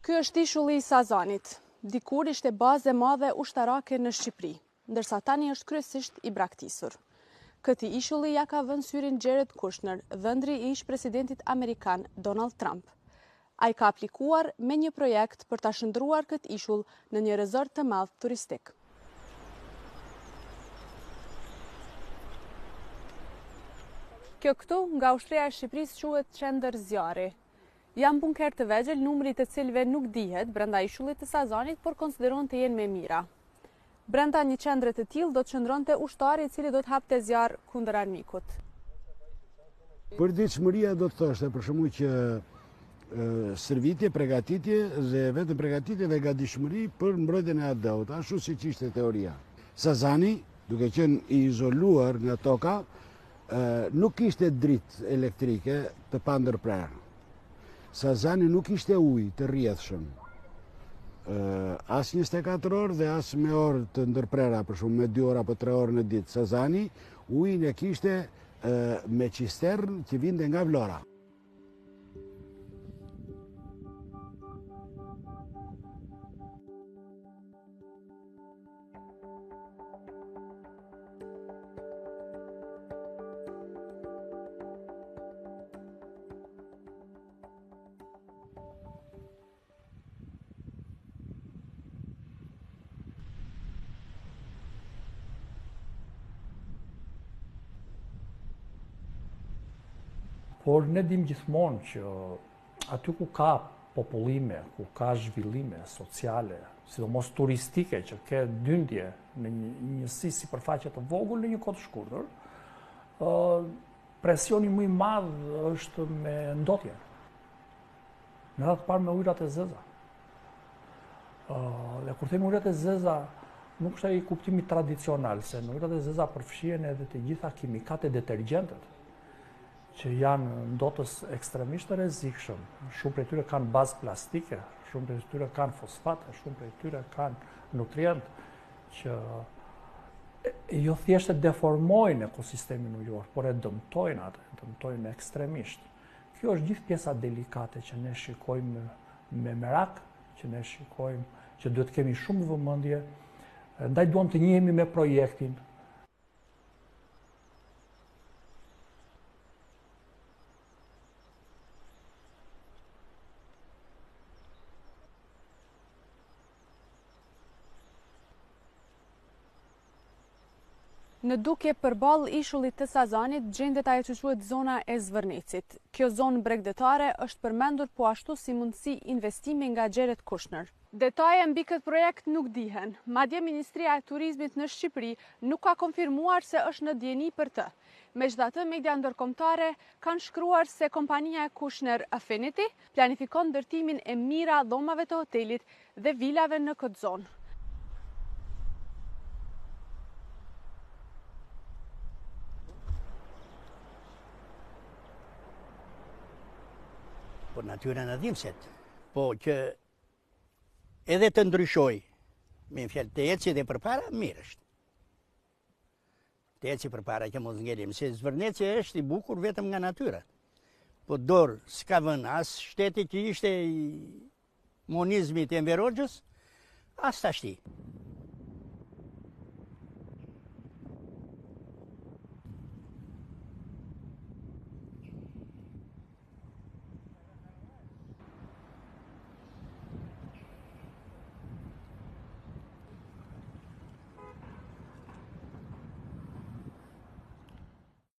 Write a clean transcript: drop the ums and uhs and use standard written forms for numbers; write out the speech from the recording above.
Ky është ishulli i Sazanit. Dikur ishte bazë e madhe ushtarake në Shqipëri, ndërsa tani është kryesisht i braktisur. Këtij ishulli ja ka vënë syrin Jared Kushner, dhëndri i ish-presidentit amerikan Donald Trump. Ai ka aplikuar me një projekt për ta shndruar këtë ishull në një rezort të madh turistik. Kjo këtu nga ushtria e Shqipërisë quhet qendër zjarri. Janë bunker të vegjël, numri të cilëve nuk dihet brenda ishullit të Sazanit, por konsiderohen të jenë me mira. Brenda një qendre të tillë do të qëndronte ushtari i cili do të hapte zjarr kundër armikut. Përditshmëria do të thoshte për shembull që servitje, përgatitje dhe vetëm përgatitje dhe gatishmëri për mbrojtjen e AD-ut, ashtu siç ishte teoria. Sazani, duke qenë i izoluar nga toka, nuk kishte dritë elektrike të pandërprerë. Sazani nuk ishte ujë të rrjedhshëm, as 24 orë dhe as me orë të ndërprera, për shumë me 2 orë apo 3 orë në ditë. Sazani ujin e kishte me cistern që vinte nga Vlora. Por ne dim gjithmonë që aty ku ka popullime, ku ka zhvillime sociale, sidomos turistike, që ke dyndje në një njësi sipërfaqe të vogël në një kohë të shkurtër, presioni më i madh është me ndotje. Në radhë të parë me ujërat e zeza. Dhe kur themi ujërat e zeza, nuk është ai kuptimi tradicional, se në ujërat e zeza përfshihen edhe të gjitha kimikatet detergjentet, që janë ndotës ekstremisht të rrezikshëm. Shumë prej tyre kanë bazë plastike, shumë prej tyre kanë fosfate, shumë prej tyre kanë nutrient që jo thjesht e deformojnë ekosistemin ujor, por e dëmtojnë atë, dëmtojnë ekstremisht. Kjo është gjithë pjesa delikate që ne shikojmë me merak, që ne shikojmë që duhet kemi shumë vëmendje, ndaj duam të njihemi me projektin. Në dukje përballë ishullit të Sazanit gjendet ajo që quhet zona e Zvërnecit. Kjo zonë bregdetare është përmendur po ashtu si mundësi investimi nga Jared Kushner. Detaje mbi këtë projekt nuk dihen. Madje Ministria e Turizmit në Shqipëri nuk ka konfirmuar se është në dieni për të. Megjithatë, media ndërkombëtare kanë shkruar se kompania e Kushner Affinity planifikon ndërtimin e mijëra dhomave të hotelit dhe vilave në këtë zonë. Po natyra në dhimset, po që edhe të ndryshoj, me në fjallë të eci dhe përpara, mirë është. Të eci përpara që mos ngelim, se Zvërneci është i bukur vetëm nga natyra. Po dorë s'ka vën as shteti që ishte i monizmit e Enver Hoxhës, as tashti.